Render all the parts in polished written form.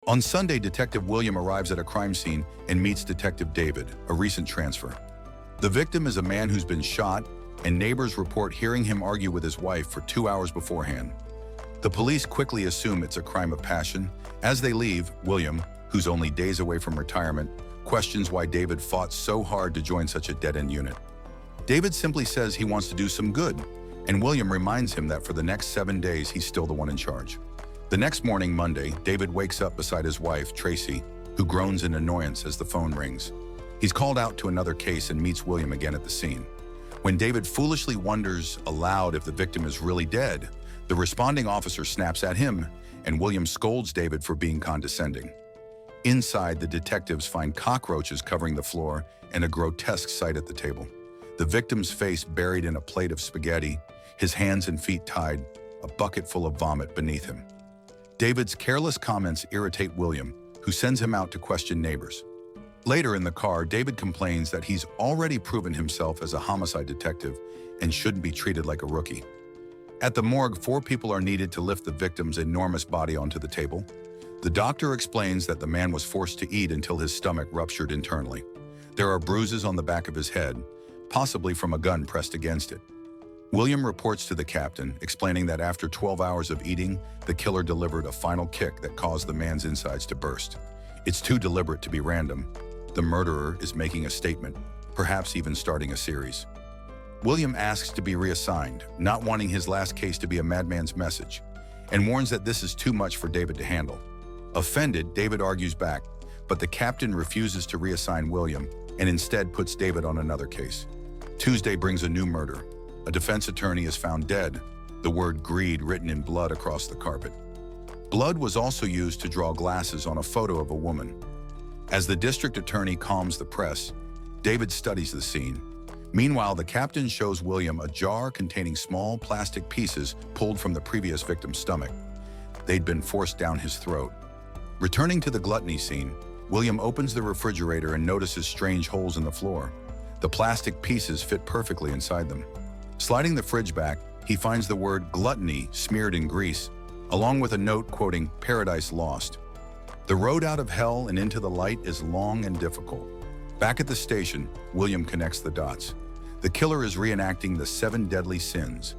On Sunday, Detective William arrives at a crime scene and meets Detective David, a recent transfer. The victim is a man who's been shot, and neighbors report hearing him argue with his wife for 2 hours beforehand. The police quickly assume it's a crime of passion. As they leave, William, who's only days away from retirement, questions why David fought so hard to join such a dead-end unit. David simply says he wants to do some good, and William reminds him that for the next 7 days, he's still the one in charge. The next morning, Monday, David wakes up beside his wife, Tracy, who groans in annoyance as the phone rings. He's called out to another case and meets William again at the scene. When David foolishly wonders aloud if the victim is really dead, the responding officer snaps at him, and William scolds David for being condescending. Inside, the detectives find cockroaches covering the floor and a grotesque sight at the table. The victim's face buried in a plate of spaghetti, his hands and feet tied, a bucket full of vomit beneath him. David's careless comments irritate William, who sends him out to question neighbors. Later in the car, David complains that he's already proven himself as a homicide detective and shouldn't be treated like a rookie. At the morgue, 4 people are needed to lift the victim's enormous body onto the table. The doctor explains that the man was forced to eat until his stomach ruptured internally. There are bruises on the back of his head, possibly from a gun pressed against it. William reports to the captain, explaining that after 12 hours of eating, the killer delivered a final kick that caused the man's insides to burst. It's too deliberate to be random. The murderer is making a statement, perhaps even starting a series. William asks to be reassigned, not wanting his last case to be a madman's message, and warns that this is too much for David to handle. Offended, David argues back, but the captain refuses to reassign William and instead puts David on another case. Tuesday brings a new murder. A defense attorney is found dead, the word greed written in blood across the carpet. Blood was also used to draw glasses on a photo of a woman. As the district attorney calms the press, David studies the scene. Meanwhile, the captain shows William a jar containing small plastic pieces pulled from the previous victim's stomach. They'd been forced down his throat. Returning to the gluttony scene, William opens the refrigerator and notices strange holes in the floor. The plastic pieces fit perfectly inside them. Sliding the fridge back, he finds the word gluttony smeared in grease, along with a note quoting "Paradise Lost." The road out of hell and into the light is long and difficult. Back at the station, William connects the dots. The killer is reenacting the 7 deadly sins.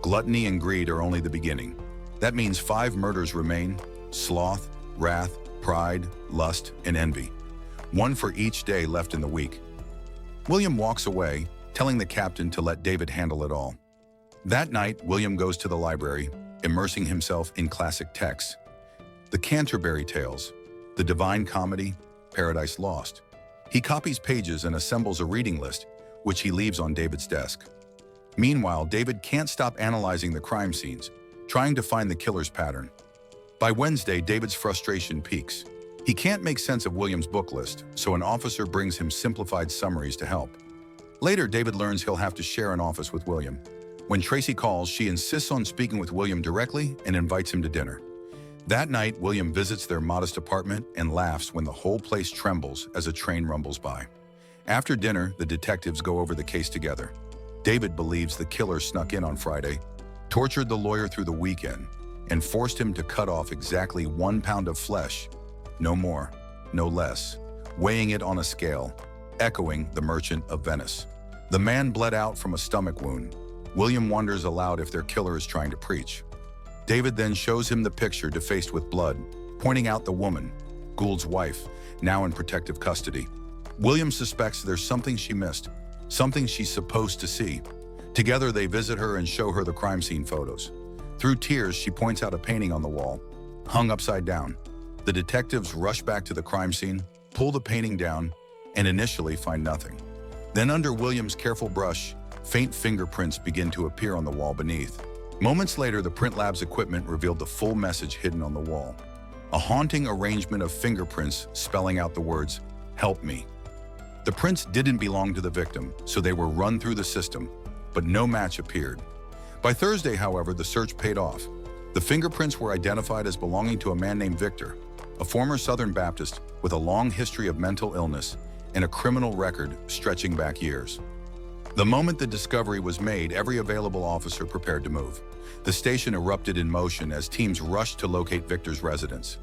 Gluttony and greed are only the beginning. That means 5 murders remain: sloth, wrath, pride, lust, and envy. 1 for each day left in the week. William walks away, telling the captain to let David handle it all. That night, William goes to the library, immersing himself in classic texts. The Canterbury Tales, the Divine Comedy, Paradise Lost. He copies pages and assembles a reading list, which he leaves on David's desk. Meanwhile, David can't stop analyzing the crime scenes, trying to find the killer's pattern. By Wednesday, David's frustration peaks. He can't make sense of William's book list, so an officer brings him simplified summaries to help. Later, David learns he'll have to share an office with William. When Tracy calls, she insists on speaking with William directly and invites him to dinner. That night, William visits their modest apartment and laughs when the whole place trembles as a train rumbles by. After dinner, the detectives go over the case together. David believes the killer snuck in on Friday, tortured the lawyer through the weekend, and forced him to cut off exactly 1 pound of flesh, no more, no less, weighing it on a scale, echoing the Merchant of Venice. The man bled out from a stomach wound. William wonders aloud if their killer is trying to preach. David then shows him the picture defaced with blood, pointing out the woman, Gould's wife, now in protective custody. William suspects there's something she missed, something she's supposed to see. Together, they visit her and show her the crime scene photos. Through tears, she points out a painting on the wall, hung upside down. The detectives rush back to the crime scene, pull the painting down, and initially find nothing. Then under William's careful brush, faint fingerprints begin to appear on the wall beneath. Moments later, the print lab's equipment revealed the full message hidden on the wall. A haunting arrangement of fingerprints spelling out the words, "Help me." The prints didn't belong to the victim, so they were run through the system, but no match appeared. By Thursday, however, the search paid off. The fingerprints were identified as belonging to a man named Victor, a former Southern Baptist with a long history of mental illness and a criminal record stretching back years. The moment the discovery was made, every available officer prepared to move. The station erupted in motion as teams rushed to locate Victor's residence.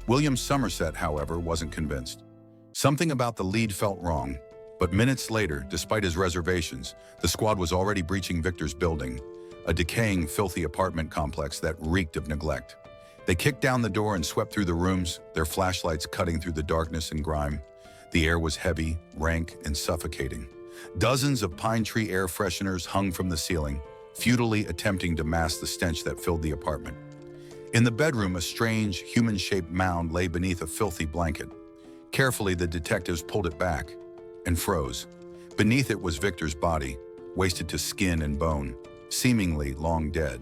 William Somerset, however, wasn't convinced. Something about the lead felt wrong, but minutes later, despite his reservations, the squad was already breaching Victor's building, a decaying, filthy apartment complex that reeked of neglect. They kicked down the door and swept through the rooms, their flashlights cutting through the darkness and grime. The air was heavy, rank, and suffocating. Dozens of pine tree air fresheners hung from the ceiling, futilely attempting to mask the stench that filled the apartment. In the bedroom, a strange, human-shaped mound lay beneath a filthy blanket. Carefully, the detectives pulled it back and froze. Beneath it was Victor's body, wasted to skin and bone, seemingly long dead.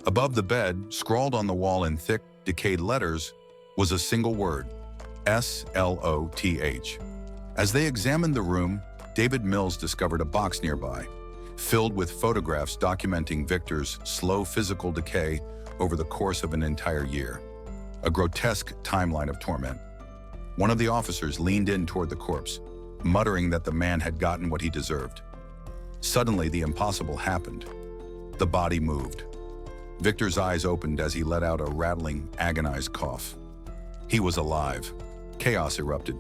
Above the bed, scrawled on the wall in thick, decayed letters, was a single word: SLOTH. As they examined the room, David Mills discovered a box nearby, filled with photographs documenting Victor's slow physical decay over the course of an entire year. A grotesque timeline of torment. One of the officers leaned in toward the corpse, muttering that the man had gotten what he deserved. Suddenly, the impossible happened. The body moved. Victor's eyes opened as he let out a rattling, agonized cough. He was alive. Chaos erupted.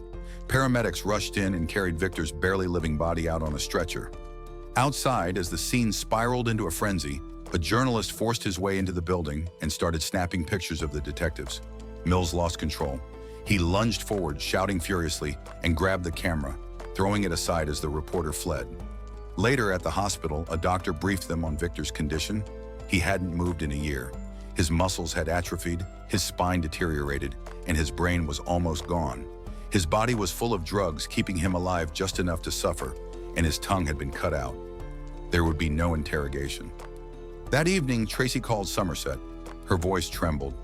Paramedics rushed in and carried Victor's barely living body out on a stretcher. Outside, as the scene spiraled into a frenzy, a journalist forced his way into the building and started snapping pictures of the detectives. Mills lost control. He lunged forward, shouting furiously, and grabbed the camera, throwing it aside as the reporter fled. Later at the hospital, a doctor briefed them on Victor's condition. He hadn't moved in a year. His muscles had atrophied, his spine deteriorated, and his brain was almost gone. His body was full of drugs, keeping him alive just enough to suffer, and his tongue had been cut out. There would be no interrogation. That evening, Tracy called Somerset. Her voice trembled.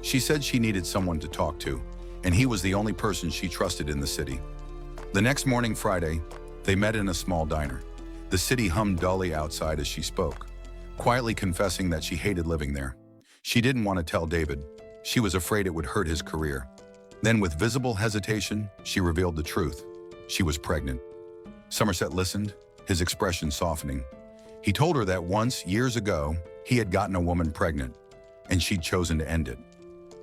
She said she needed someone to talk to, and he was the only person she trusted in the city. The next morning, Friday, they met in a small diner. The city hummed dully outside as she spoke, quietly confessing that she hated living there. She didn't want to tell David. She was afraid it would hurt his career. Then, with visible hesitation, she revealed the truth. She was pregnant. Somerset listened, his expression softening. He told her that once, years ago, he had gotten a woman pregnant, and she'd chosen to end it.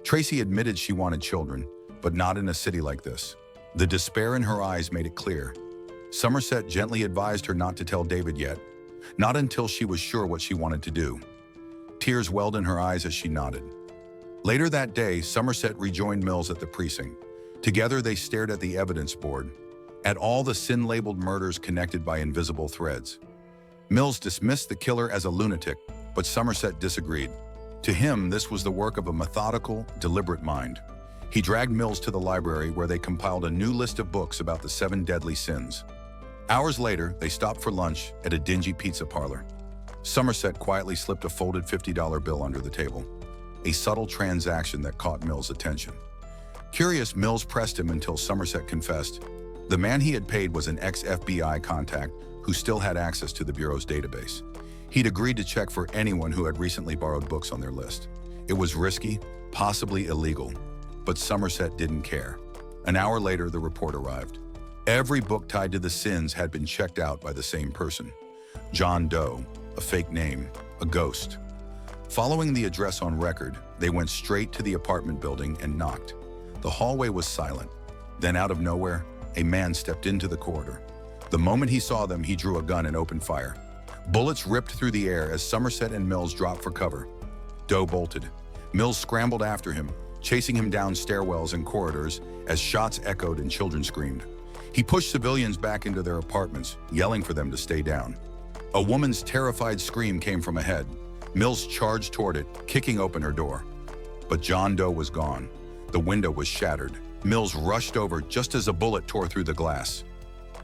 Tracy admitted she wanted children, but not in a city like this. The despair in her eyes made it clear. Somerset gently advised her not to tell David yet, not until she was sure what she wanted to do. Tears welled in her eyes as she nodded. Later that day, Somerset rejoined Mills at the precinct. Together, they stared at the evidence board, at all the sin-labeled murders connected by invisible threads. Mills dismissed the killer as a lunatic, but Somerset disagreed. To him, this was the work of a methodical, deliberate mind. He dragged Mills to the library where they compiled a new list of books about the 7 deadly sins. Hours later, they stopped for lunch at a dingy pizza parlor. Somerset quietly slipped a folded $50 bill under the table, a subtle transaction that caught Mills' attention. Curious, Mills pressed him until Somerset confessed. The man he had paid was an ex-FBI contact who still had access to the Bureau's database. He'd agreed to check for anyone who had recently borrowed books on their list. It was risky, possibly illegal, but Somerset didn't care. An hour later, the report arrived. Every book tied to the sins had been checked out by the same person. John Doe, a fake name, a ghost. Following the address on record, they went straight to the apartment building and knocked. The hallway was silent. Then out of nowhere, a man stepped into the corridor. The moment he saw them, he drew a gun and opened fire. Bullets ripped through the air as Somerset and Mills dropped for cover. Doe bolted. Mills scrambled after him, chasing him down stairwells and corridors as shots echoed and children screamed. He pushed civilians back into their apartments, yelling for them to stay down. A woman's terrified scream came from ahead. Mills charged toward it, kicking open her door. But John Doe was gone. The window was shattered. Mills rushed over just as a bullet tore through the glass.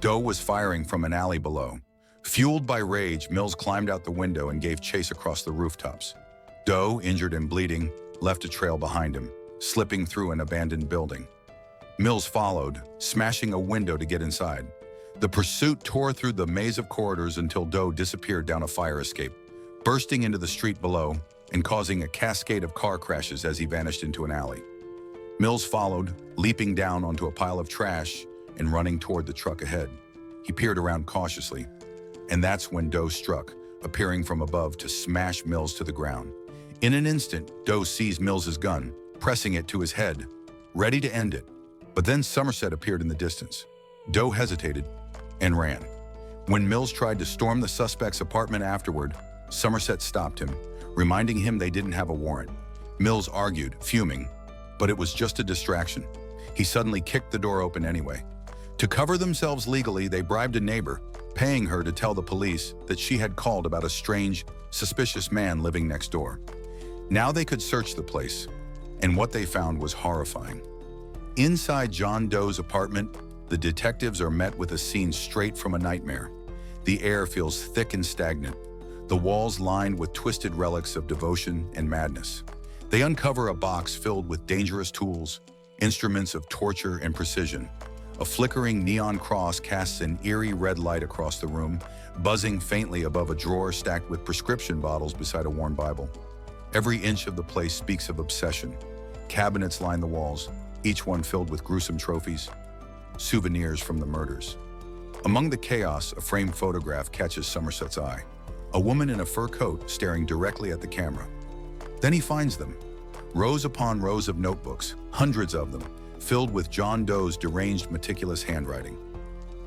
Doe was firing from an alley below. Fueled by rage, Mills climbed out the window and gave chase across the rooftops. Doe, injured and bleeding, left a trail behind him, slipping through an abandoned building. Mills followed, smashing a window to get inside. The pursuit tore through the maze of corridors until Doe disappeared down a fire escape, bursting into the street below and causing a cascade of car crashes as he vanished into an alley. Mills followed, leaping down onto a pile of trash and running toward the truck ahead. He peered around cautiously, and that's when Doe struck, appearing from above to smash Mills to the ground. In an instant, Doe seized Mills's gun, pressing it to his head. ready to end it. But then Somerset appeared in the distance. Doe hesitated and ran. When Mills tried to storm the suspect's apartment afterward, Somerset stopped him, reminding him they didn't have a warrant. Mills argued, fuming, but it was just a distraction. He suddenly kicked the door open anyway. To cover themselves legally, they bribed a neighbor, paying her to tell the police that she had called about a strange, suspicious man living next door. Now they could search the place, and what they found was horrifying. Inside John Doe's apartment, the detectives are met with a scene straight from a nightmare. The air feels thick and stagnant, the walls lined with twisted relics of devotion and madness. They uncover a box filled with dangerous tools, instruments of torture and precision. A flickering neon cross casts an eerie red light across the room, buzzing faintly above a drawer stacked with prescription bottles beside a worn Bible. Every inch of the place speaks of obsession. Cabinets line the walls, each one filled with gruesome trophies, souvenirs from the murders. Among the chaos, a framed photograph catches Somerset's eye. A woman in a fur coat staring directly at the camera. Then he finds them. Rows upon rows of notebooks, hundreds of them, filled with John Doe's deranged, meticulous handwriting.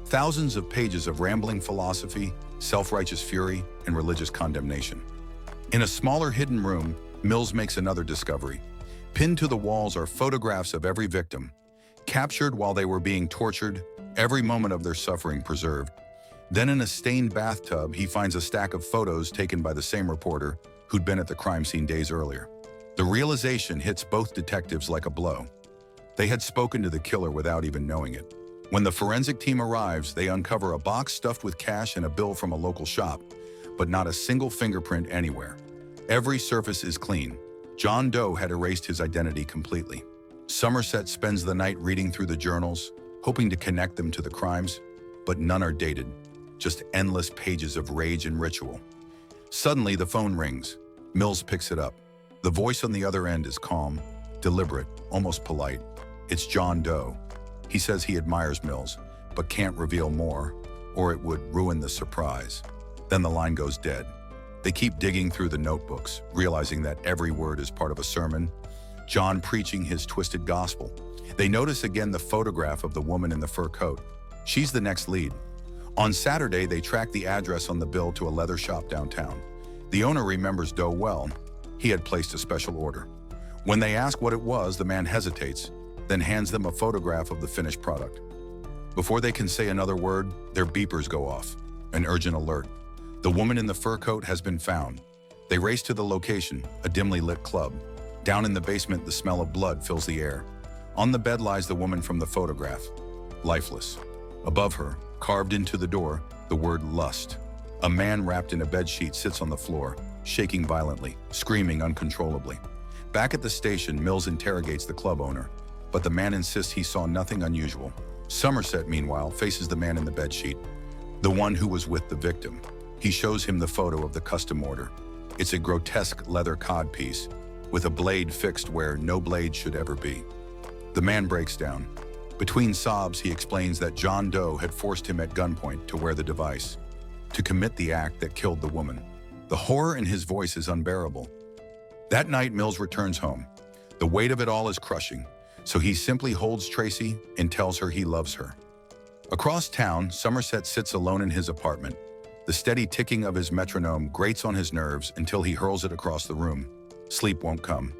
Thousands of pages of rambling philosophy, self-righteous fury, and religious condemnation. In a smaller hidden room, Mills makes another discovery. Pinned to the walls are photographs of every victim, captured while they were being tortured, every moment of their suffering preserved. Then in a stained bathtub, he finds a stack of photos taken by the same reporter who'd been at the crime scene days earlier. The realization hits both detectives like a blow. They had spoken to the killer without even knowing it. When the forensic team arrives, they uncover a box stuffed with cash and a bill from a local shop, but not a single fingerprint anywhere. Every surface is clean. John Doe had erased his identity completely. Somerset spends the night reading through the journals, hoping to connect them to the crimes, but none are dated, just endless pages of rage and ritual. Suddenly, the phone rings. Mills picks it up. The voice on the other end is calm, deliberate, almost polite. It's John Doe. He says he admires Mills, but can't reveal more, or it would ruin the surprise. Then the line goes dead. They keep digging through the notebooks, realizing that every word is part of a sermon, John preaching his twisted gospel. They notice again the photograph of the woman in the fur coat. She's the next lead. On Saturday, they track the address on the bill to a leather shop downtown. The owner remembers Doe well. He had placed a special order. When they ask what it was, the man hesitates, then hands them a photograph of the finished product. Before they can say another word, their beepers go off, an urgent alert. The woman in the fur coat has been found. They race to the location, a dimly lit club. Down in the basement, the smell of blood fills the air. On the bed lies the woman from the photograph, lifeless. Above her, carved into the door, the word lust. A man wrapped in a bedsheet sits on the floor, shaking violently, screaming uncontrollably. Back at the station, Mills interrogates the club owner, but the man insists he saw nothing unusual. Somerset, meanwhile, faces the man in the bedsheet, the one who was with the victim. He shows him the photo of the custom order. It's a grotesque leather codpiece, with a blade fixed where no blade should ever be. The man breaks down. Between sobs, he explains that John Doe had forced him at gunpoint to wear the device, to commit the act that killed the woman. The horror in his voice is unbearable. That night, Mills returns home. The weight of it all is crushing, so he simply holds Tracy and tells her he loves her. Across town, Somerset sits alone in his apartment. The steady ticking of his metronome grates on his nerves until he hurls it across the room. Sleep won't come.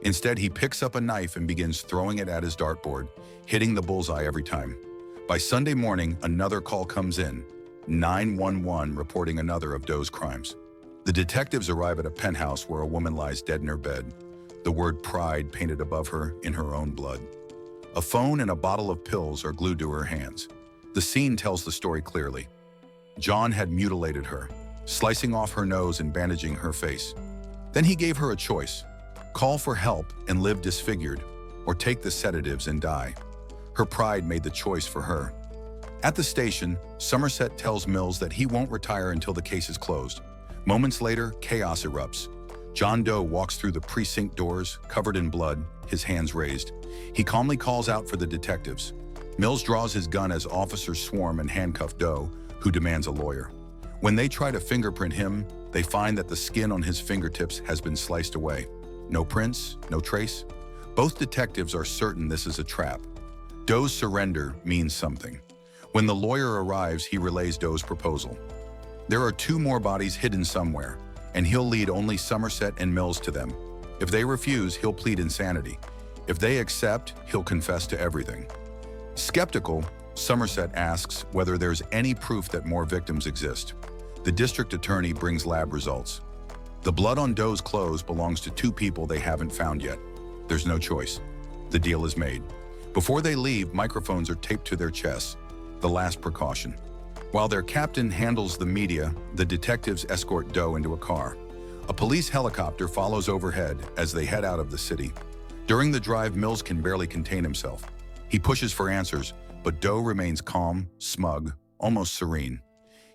Instead, he picks up a knife and begins throwing it at his dartboard, hitting the bullseye every time. By Sunday morning, another call comes in, 911 reporting another of Doe's crimes. The detectives arrive at a penthouse where a woman lies dead in her bed, the word pride painted above her in her own blood. A phone and a bottle of pills are glued to her hands. The scene tells the story clearly. John had mutilated her, slicing off her nose and bandaging her face. Then he gave her a choice: call for help and live disfigured, or take the sedatives and die. Her pride made the choice for her. At the station, Somerset tells Mills that he won't retire until the case is closed. Moments later, chaos erupts. John Doe walks through the precinct doors, covered in blood, his hands raised. He calmly calls out for the detectives. Mills draws his gun as officers swarm and handcuff Doe, who demands a lawyer. When they try to fingerprint him, they find that the skin on his fingertips has been sliced away. No prints, no trace. Both detectives are certain this is a trap. Doe's surrender means something. When the lawyer arrives, he relays Doe's proposal. There are 2 more bodies hidden somewhere, and he'll lead only Somerset and Mills to them. If they refuse, he'll plead insanity. If they accept, he'll confess to everything. Skeptical, Somerset asks whether there's any proof that more victims exist. The district attorney brings lab results. The blood on Doe's clothes belongs to 2 people they haven't found yet. There's no choice. The deal is made. Before they leave, microphones are taped to their chests, the last precaution. While their captain handles the media, the detectives escort Doe into a car. A police helicopter follows overhead as they head out of the city. During the drive, Mills can barely contain himself. He pushes for answers, but Doe remains calm, smug, almost serene.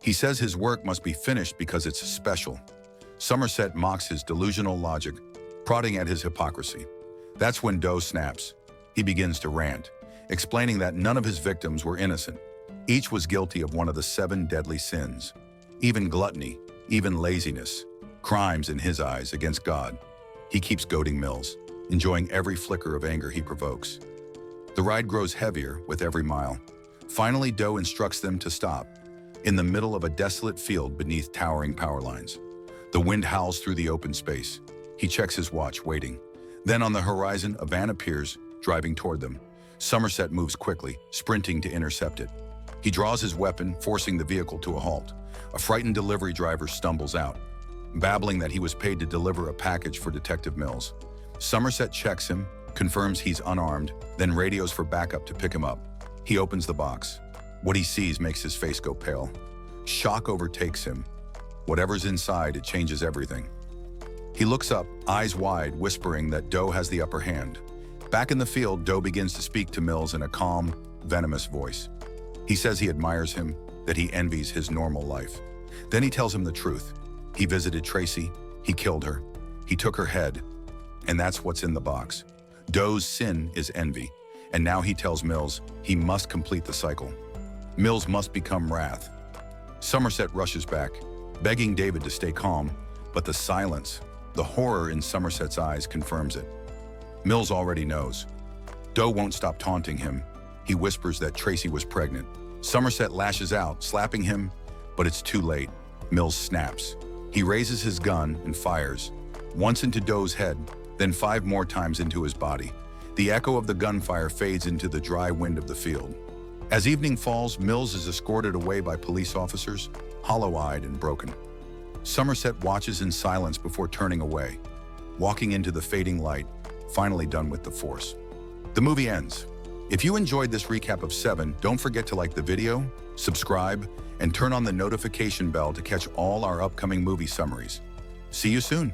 He says his work must be finished because it's special. Somerset mocks his delusional logic, prodding at his hypocrisy. That's when Doe snaps. He begins to rant, explaining that none of his victims were innocent. Each was guilty of one of the 7 deadly sins. Even gluttony, even laziness, crimes in his eyes against God. He keeps goading Mills, enjoying every flicker of anger he provokes. The ride grows heavier with every mile. Finally, Doe instructs them to stop, in the middle of a desolate field beneath towering power lines. The wind howls through the open space. He checks his watch, waiting. Then on the horizon, a van appears, driving toward them. Somerset moves quickly, sprinting to intercept it. He draws his weapon, forcing the vehicle to a halt. A frightened delivery driver stumbles out, babbling that he was paid to deliver a package for Detective Mills. Somerset checks him, confirms he's unarmed, then radios for backup to pick him up. He opens the box. What he sees makes his face go pale. Shock overtakes him. Whatever's inside, it changes everything. He looks up, eyes wide, whispering that Doe has the upper hand. Back in the field, Doe begins to speak to Mills in a calm, venomous voice. He says he admires him, that he envies his normal life. Then he tells him the truth. He visited Tracy, he killed her, he took her head, and that's what's in the box. Doe's sin is envy, and now he tells Mills he must complete the cycle. Mills must become wrath. Somerset rushes back, begging David to stay calm, but the silence, the horror in Somerset's eyes confirms it. Mills already knows. Doe won't stop taunting him. He whispers that Tracy was pregnant. Somerset lashes out, slapping him, but it's too late. Mills snaps. He raises his gun and fires, once into Doe's head, then 5 more times into his body. The echo of the gunfire fades into the dry wind of the field. As evening falls, Mills is escorted away by police officers, hollow-eyed and broken. Somerset watches in silence before turning away, walking into the fading light, finally done with the force. The movie ends. If you enjoyed this recap of 7, don't forget to like the video, subscribe, and turn on the notification bell to catch all our upcoming movie summaries. See you soon.